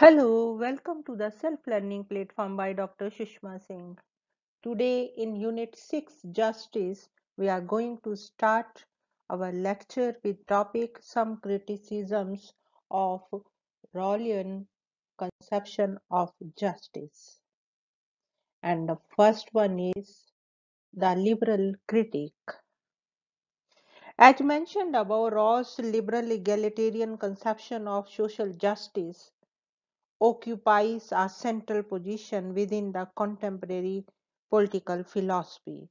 Hello, welcome to the self-learning platform by Dr. Sushma Singh. Today in Unit 6 Justice, we are going to start our lecture with topic Some Criticisms of Rawlian Conception of Justice. And the first one is the liberal critic. As mentioned above, Rawls' liberal egalitarian conception of social justice occupies a central position within the contemporary political philosophy,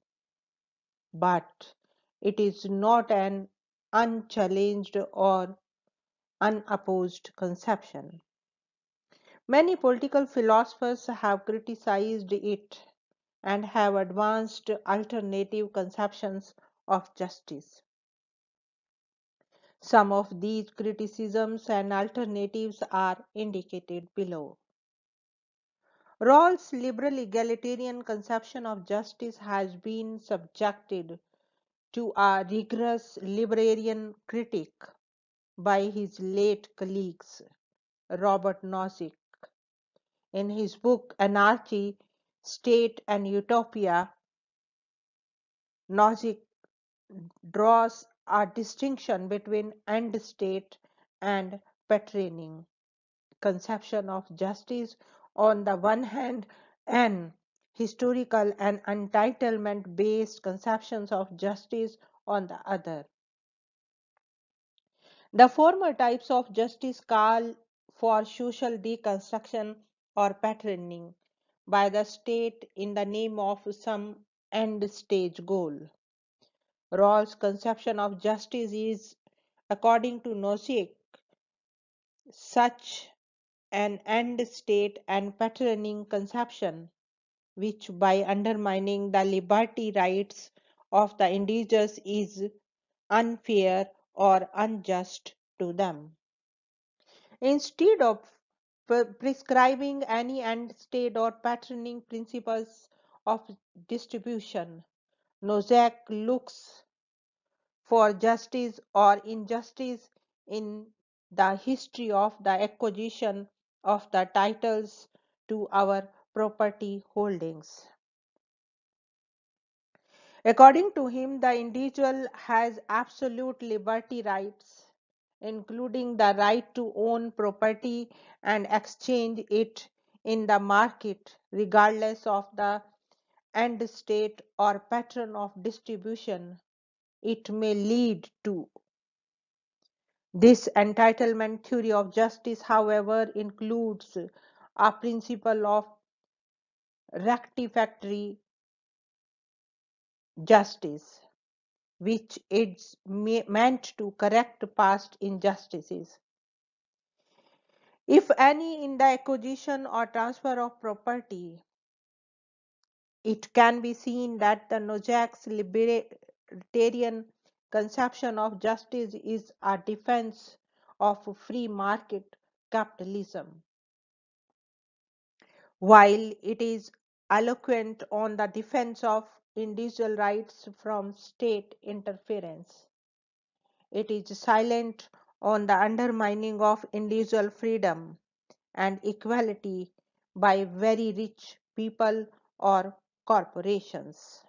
but it is not an unchallenged or unopposed conception. Many political philosophers have criticized it and have advanced alternative conceptions of justice. Some of these criticisms and alternatives are indicated below. Rawls' liberal egalitarian conception of justice has been subjected to a rigorous libertarian critique by his late colleagues Robert Nozick. In his book Anarchy, State and Utopia, Nozick draws a distinction between end state and patterning conception of justice on the one hand and historical and entitlement based conceptions of justice on the other. The former types of justice call for social deconstruction or patterning by the state in the name of some end stage goal. Rawls' conception of justice is, according to Nozick, such an end state and patterning conception which by undermining the liberty rights of the individuals is unfair or unjust to them. Instead of prescribing any end state or patterning principles of distribution, Nozick looks for justice or injustice in the history of the acquisition of the titles to our property holdings. According to him, the individual has absolute liberty rights, including the right to own property and exchange it in the market, regardless of the end state or pattern of distribution it may lead to. This entitlement theory of justice, however, includes a principle of rectificatory justice, which is meant to correct past injustices, if any, in the acquisition or transfer of property. It can be seen that the Nozick's libertarian conception of justice is a defense of free market capitalism, while it is eloquent on the defense of individual rights from state interference. It is silent on the undermining of individual freedom and equality by very rich people or corporations.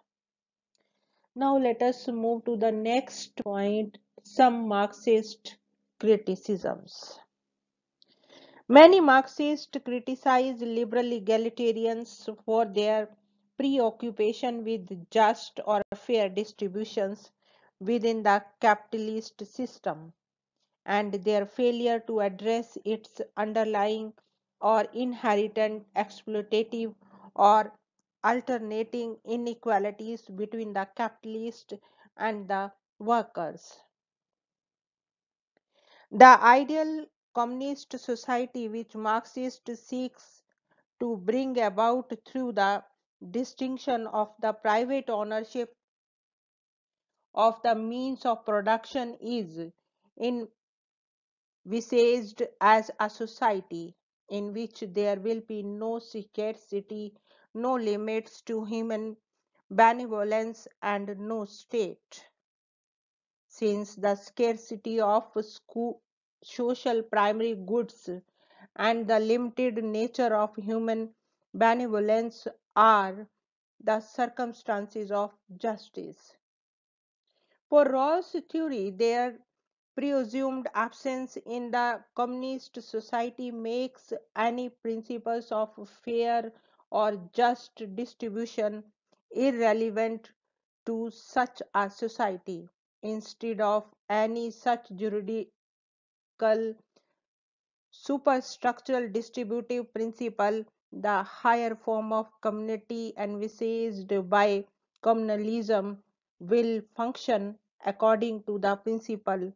Now let us move to the next point, some Marxist criticisms. Many Marxists criticize liberal egalitarians for their preoccupation with just or fair distributions within the capitalist system and their failure to address its underlying or inherent exploitative or alternating inequalities between the capitalist and the workers. The ideal communist society which Marxist seeks to bring about through the distinction of the private ownership of the means of production is envisaged as a society in which there will be no scarcity, no limits to human benevolence, and no state. Since the scarcity of social primary goods and the limited nature of human benevolence are the circumstances of justice. For Rawls' theory, their presumed absence in the communist society makes any principles of fair or just distribution irrelevant to such a society. Instead of any such juridical superstructural distributive principle, the higher form of community envisaged by communalism will function according to the principle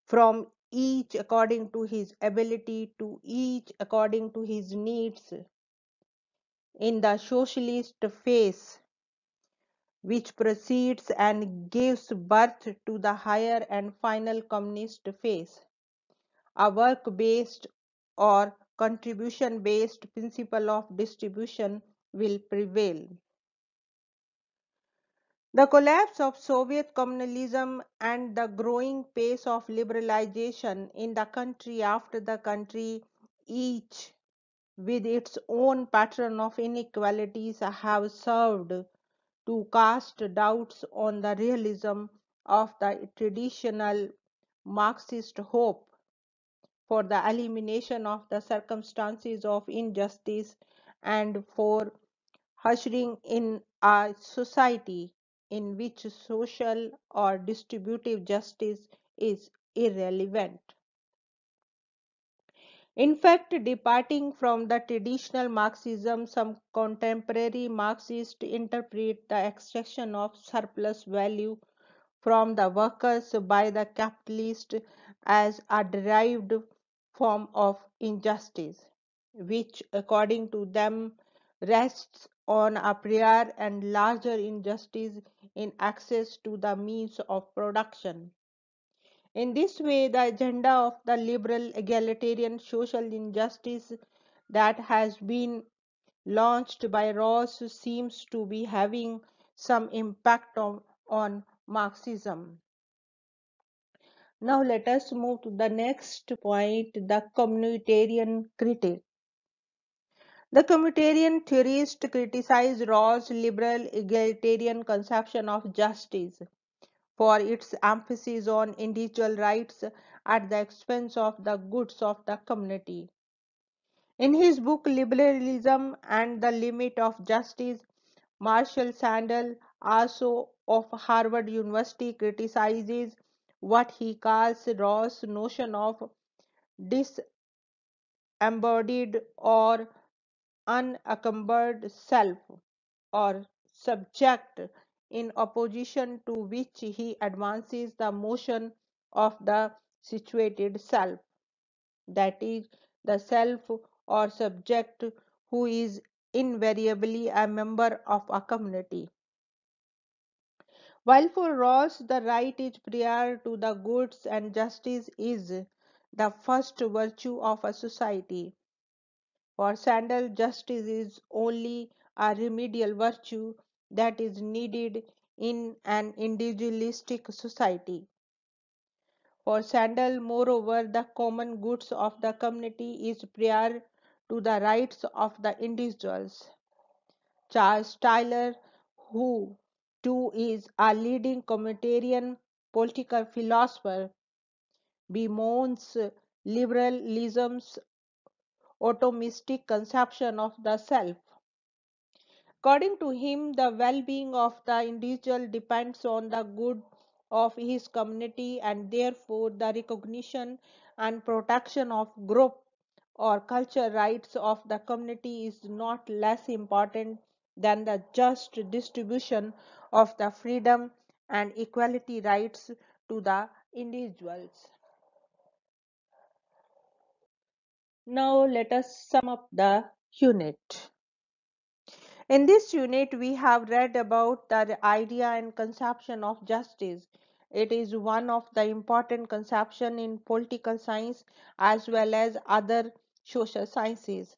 from each according to his ability to each according to his needs in the socialist phase, which proceeds and gives birth to the higher and final communist phase. A work based or contribution based principle of distribution will prevail. The collapse of Soviet communalism and the growing pace of liberalization in the country after the country, each with its own pattern of inequalities, have served to cast doubts on the realism of the traditional Marxist hope for the elimination of the circumstances of injustice and for ushering in a society in which social or distributive justice is irrelevant. In fact, departing from the traditional Marxism, some contemporary Marxists interpret the extraction of surplus value from the workers by the capitalist as a derived form of injustice, which, according to them, rests on a prior and larger injustice in access to the means of production. In this way, the agenda of the liberal egalitarian social injustice that has been launched by Rawls seems to be having some impact on Marxism. Now let us move to the next point, the communitarian critic. The communitarian theorists criticize Rawls' liberal egalitarian conception of justice for its emphasis on individual rights at the expense of the goods of the community. In his book Liberalism and the Limit of Justice, Marshall Sandel, also of Harvard University, criticizes what he calls Rawls' notion of disembodied or unencumbered self or subject, in opposition to which he advances the notion of the situated self, that is, the self or subject who is invariably a member of a community. While for Rawls the right is prior to the goods and justice is the first virtue of a society, for Sandel justice is only a remedial virtue that is needed in an individualistic society. For Sandel, moreover, the common goods of the community is prior to the rights of the individuals. Charles Taylor, who too is a leading communitarian political philosopher, bemoans liberalism's atomistic conception of the self. According to him, the well-being of the individual depends on the good of his community, and therefore the recognition and protection of group or culture rights of the community is not less important than the just distribution of the freedom and equality rights to the individuals. Now let us sum up the unit. In this unit, we have read about the idea and conception of justice. It is one of the important conceptions in political science as well as other social sciences.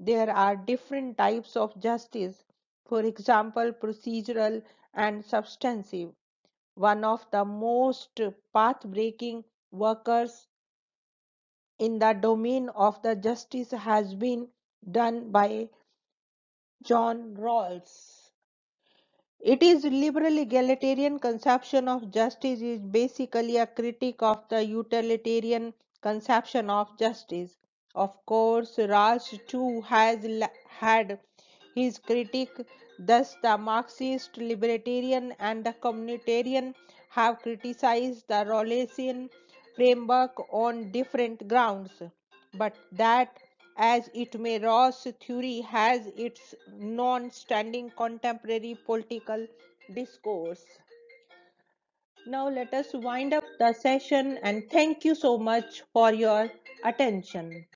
There are different types of justice, for example, procedural and substantive. One of the most path-breaking workers in the domain of the justice has been done by John Rawls. It is liberal egalitarian conception of justice is basically a critique of the utilitarian conception of justice. Of course, Rawls too has had his critique, thus the Marxist, libertarian and the communitarian have criticized the Rawlsian framework on different grounds. But that as it may, Rawls' theory has its non-standing contemporary political discourse. Now let us wind up the session and thank you so much for your attention.